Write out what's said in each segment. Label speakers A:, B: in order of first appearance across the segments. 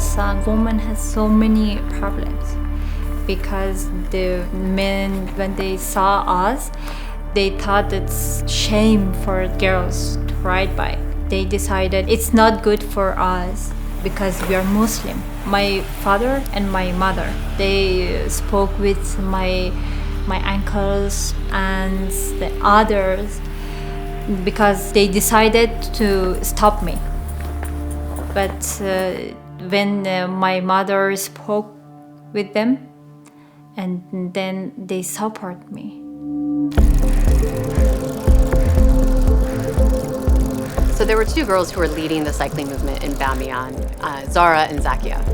A: Afghanistan, women has so many problems because the men, when they saw us, they thought it's shame for girls to ride bike. They decided it's not good for us because we are Muslim. My father and my mother, they spoke with my uncles and the others because they decided to stop me. But when my mother spoke with them, and then they support me.
B: So there were two girls who were leading the cycling movement in Bamiyan, Zara and Zakia.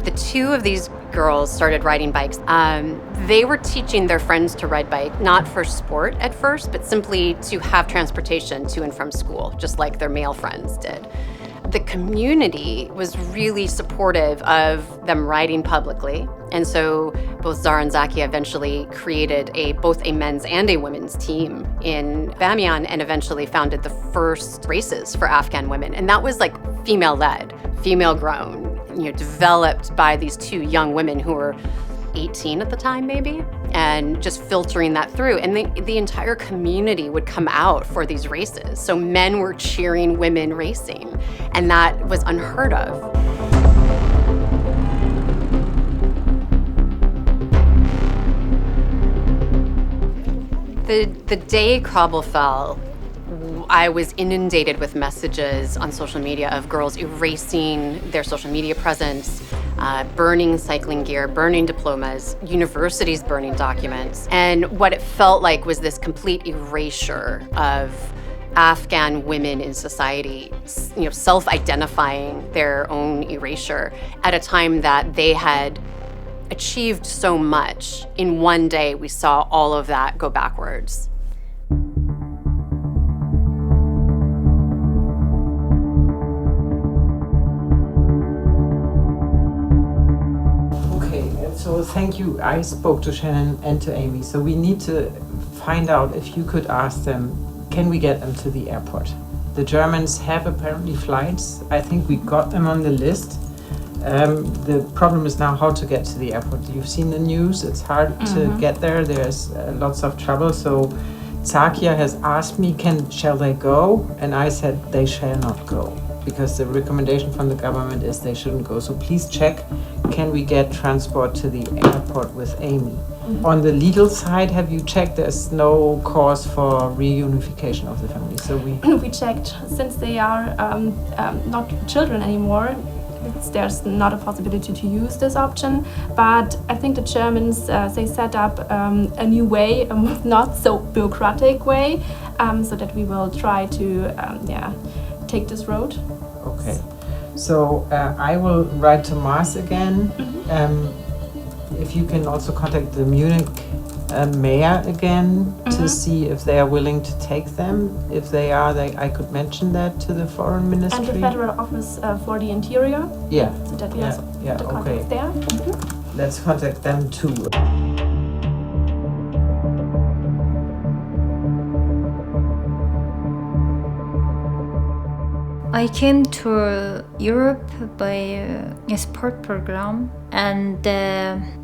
B: The two of these girls started riding bikes. They were teaching their friends to ride bike, not for sport at first, but simply to have transportation to and from school, just like their male friends did. The community was really supportive of them riding publicly. And so both Zara and Zakia eventually created both a men's and a women's team in Bamiyan and eventually founded the first races for Afghan women. And that was like female-led, female-grown, developed by these two young women who were 18 at the time, maybe, and just filtering that through. And the entire community would come out for these races. So men were cheering women racing, and that was unheard of. The day Kabul fell, I was inundated with messages on social media of girls erasing their social media presence, burning cycling gear, burning diplomas, universities burning documents. And what it felt like was this complete erasure of Afghan women in society, self-identifying their own erasure at a time that they had achieved so much. In one day, we saw all of that go backwards.
C: So thank you. I spoke to Shannon and to Amy. So we need to find out if you could ask them, can we get them to the airport? The Germans have apparently flights. I think we got them on the list. The problem is now how to get to the airport. You've seen the news. It's hard to get there. There's lots of trouble. So Zakia has asked me, shall they go? And I said they shall not go, because the recommendation from the government is they shouldn't go. So please check, can we get transport to the airport with Amy? On the legal side, have you checked? There's no cause for reunification of the family. So
D: we checked, since they are not children anymore, there's not a possibility to use this option. But I think the Germans, they set up a new way, a not so bureaucratic way, so that we will try to take this road.
C: Okay, so I will write to Mars again. If you can also contact the Munich mayor again to see if they are willing to take them. If they are, I could mention that to the foreign ministry.
D: And the Federal Office for the Interior.
C: Yeah.
D: So that we also the contact there.
C: Let's contact them too.
A: I came to Europe by a sport program, and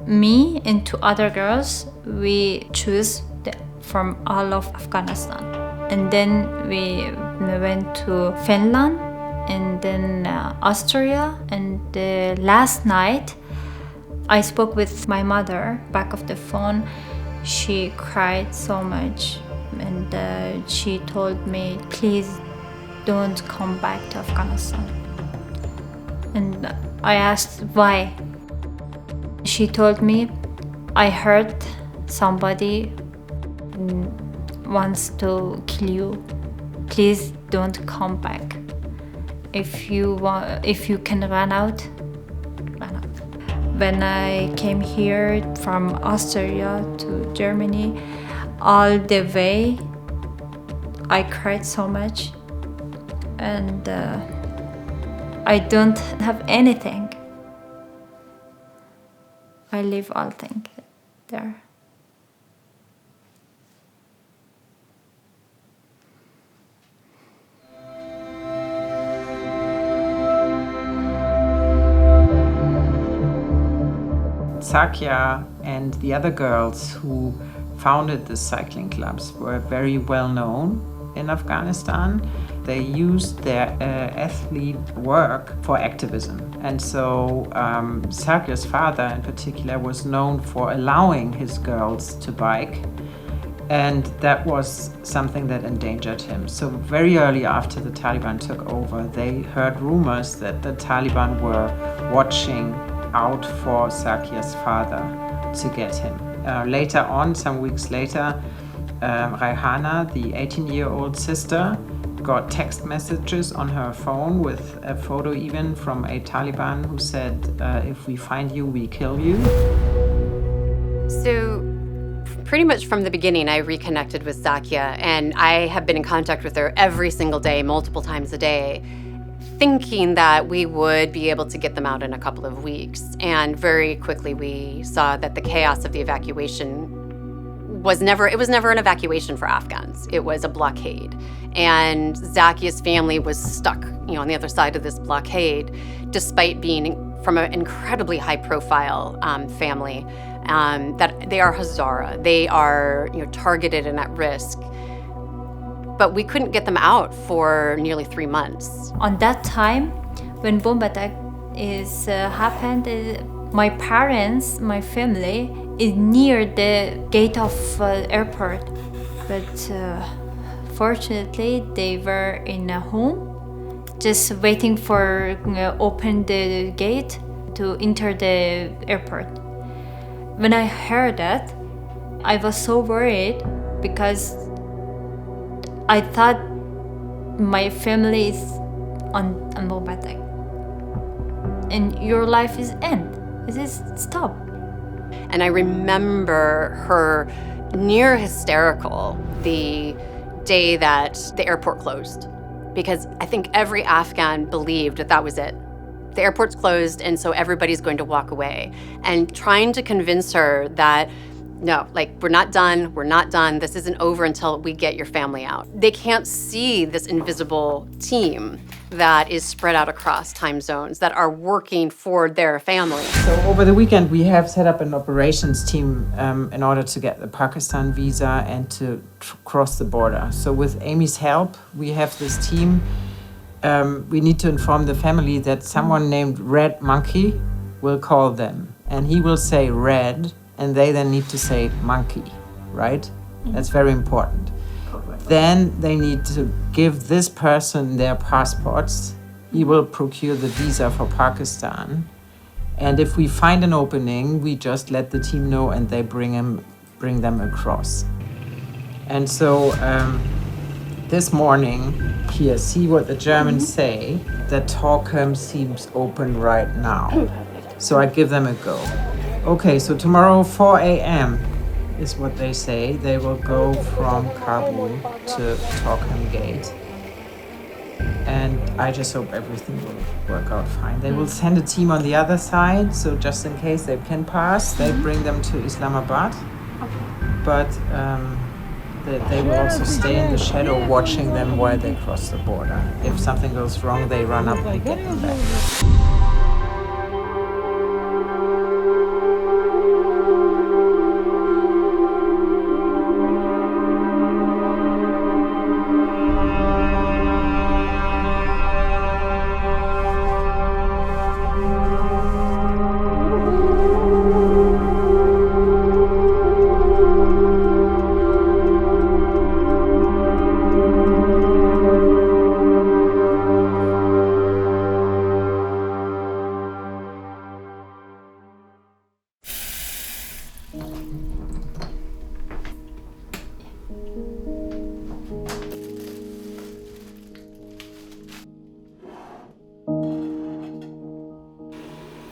A: me and two other girls, we choose from all of Afghanistan. And then we went to Finland, and then Austria. And last night, I spoke with my mother back of the phone. She cried so much, and she told me, please don't come back to Afghanistan. And I asked why. She told me, I heard somebody wants to kill you. Please don't come back. If you can run out, run out. When I came here from Austria to Germany, all the way, I cried so much. And I don't have anything. I leave all things there.
C: Sakya and the other girls who founded the cycling clubs were very well known in Afghanistan. They used their athlete work for activism. And so Sakya's father in particular was known for allowing his girls to bike. And that was something that endangered him. So very early after the Taliban took over, they heard rumors that the Taliban were watching out for Sakya's father to get him. Later on, some weeks later, Raihana, the 18-year-old sister, got text messages on her phone with a photo even from a Taliban who said, if we find you, we kill you.
B: So pretty much from the beginning, I reconnected with Sakya, and I have been in contact with her every single day, multiple times a day, thinking that we would be able to get them out in a couple of weeks. And very quickly we saw that the chaos of the evacuation was never an evacuation for Afghans. It was a blockade. And Zakia's family was stuck, on the other side of this blockade, despite being from an incredibly high-profile family. That they are Hazara. They are, targeted and at risk. But we couldn't get them out for nearly 3 months.
A: On that time, when bomb attack happened, my parents, my family, is near the gate of airport. But fortunately, they were in a home, just waiting for open the gate to enter the airport. When I heard that, I was so worried because I thought my family is on bomb attack, and your life is end. It is stop.
B: And I remember her near hysterical the day that the airport closed, because I think every Afghan believed that was it. The airport's closed, and so everybody's going to walk away. And trying to convince her that, no, we're not done, this isn't over until we get your family out. They can't see this invisible team that is spread out across time zones that are working for their family.
C: So over the weekend, we have set up an operations team in order to get the Pakistan visa and to cross the border. So with Amy's help, we have this team. We need to inform the family that someone named Red Monkey will call them, and he will say red, and they then need to say monkey, right? That's very important. Then they need to give this person their passports. He will procure the visa for Pakistan. And if we find an opening, we just let the team know and they bring them across. And so this morning, here, see what the Germans say, that Torkham seems open right now. So I give them a go. Okay, so tomorrow 4 a.m. is what they say. They will go from Kabul to Torkham Gate. And I just hope everything will work out fine. They will send a team on the other side, so just in case they can pass, they bring them to Islamabad. But they will also stay in the shadow watching them while they cross the border. If something goes wrong, they run up and get them back.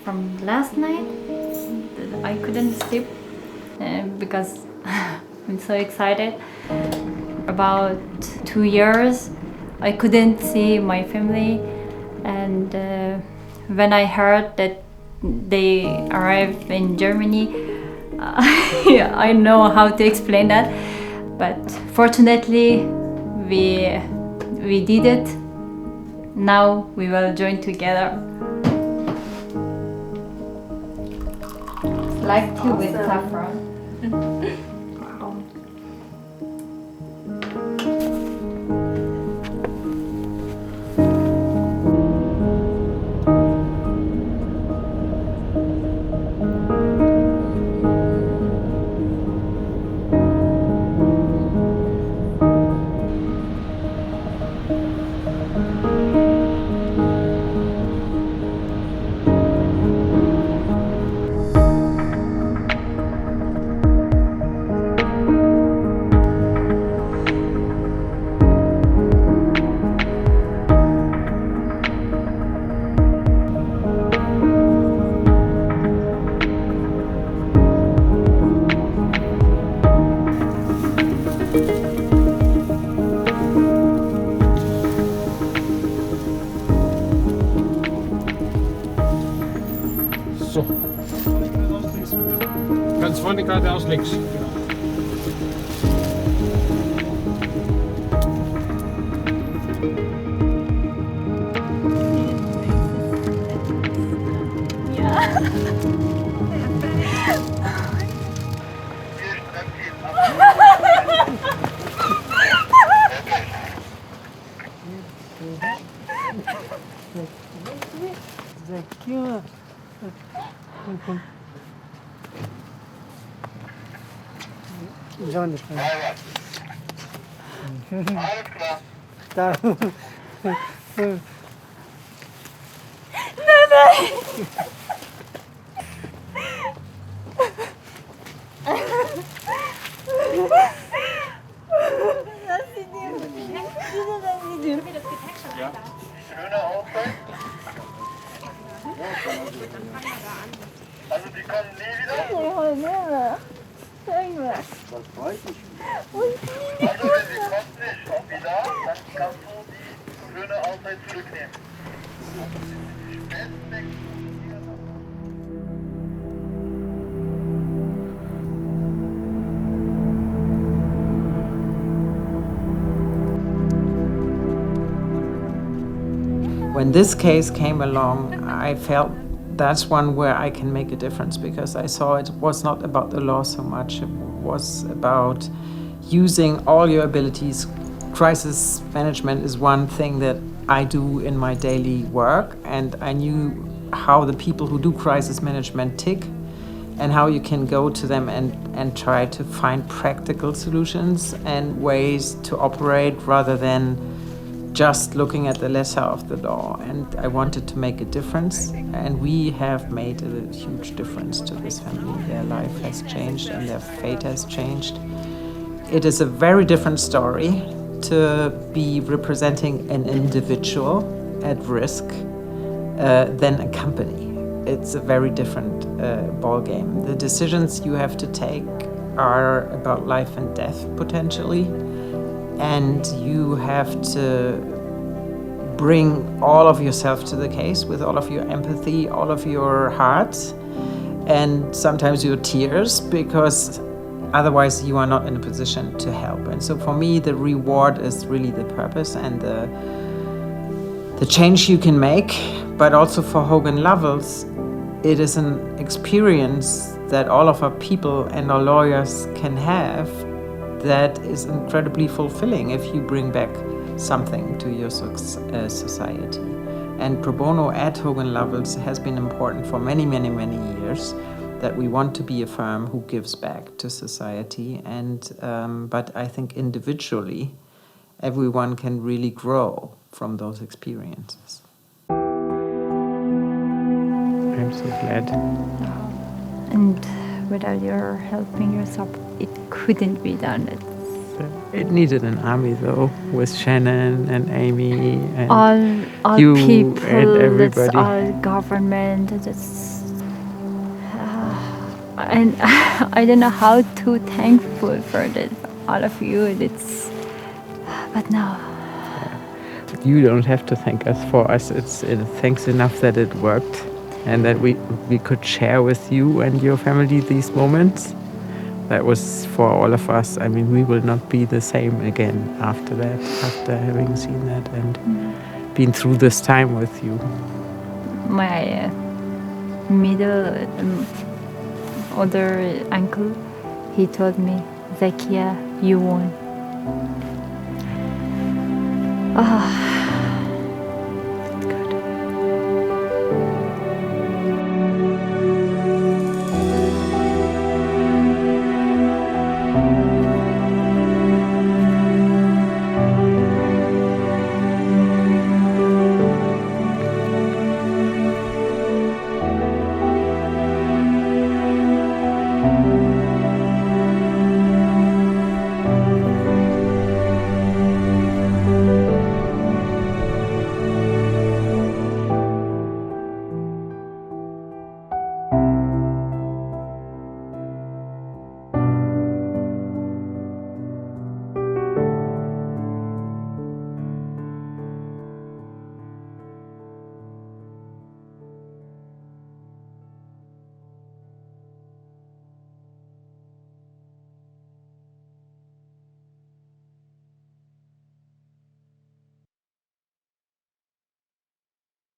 A: From last night, I couldn't sleep because I'm so excited. About 2 years, I couldn't see my family, and when I heard that they arrived in Germany, I know how to explain that, but fortunately we did it. Now we will join together. Like tea with saffron.
E: So. Ganz vorne geradeaus links.
F: Also die kommen nie wieder. Das freut mich. Also wenn sie kommt nicht und wieder, dann kannst du die schöne Auszeit zurücknehmen.
C: When this case came along, I felt that's one where I can make a difference, because I saw it was not about the law so much. It was about using all your abilities. Crisis management is one thing that I do in my daily work, and I knew how the people who do crisis management tick and how you can go to them and try to find practical solutions and ways to operate rather than just looking at the letter of the law. And I wanted to make a difference, and we have made a huge difference to this family. Their life has changed and their fate has changed. It is a very different story to be representing an individual at risk than a company. It's a very different ball game. The decisions you have to take are about life and death potentially, and you have to bring all of yourself to the case with all of your empathy, all of your heart, and sometimes your tears, because otherwise you are not in a position to help. And so for me, the reward is really the purpose and the change you can make. But also for Hogan Lovells, it is an experience that all of our people and our lawyers can have that is incredibly fulfilling if you bring back something to your society. And pro bono at Hogan Lovells has been important for many, many, many years, that we want to be a firm who gives back to society. And but I think individually, everyone can really grow from those experiences. I'm so glad.
A: And without your helping yourself, it couldn't be done.
C: It needed an army, though, with Shannon and Amy and
A: all
C: you
A: people,
C: and everybody.
A: that's all government. That's, and I don't know how to thankful for that, all of you. It's, but no.
C: You don't have to thank us. For us, it's thanks enough that it worked, and that we could share with you and your family these moments. That was for all of us. I mean, we will not be the same again after that, after having seen that and been through this time with you.
A: My middle other uncle, he told me, Zakia, you won. Ah.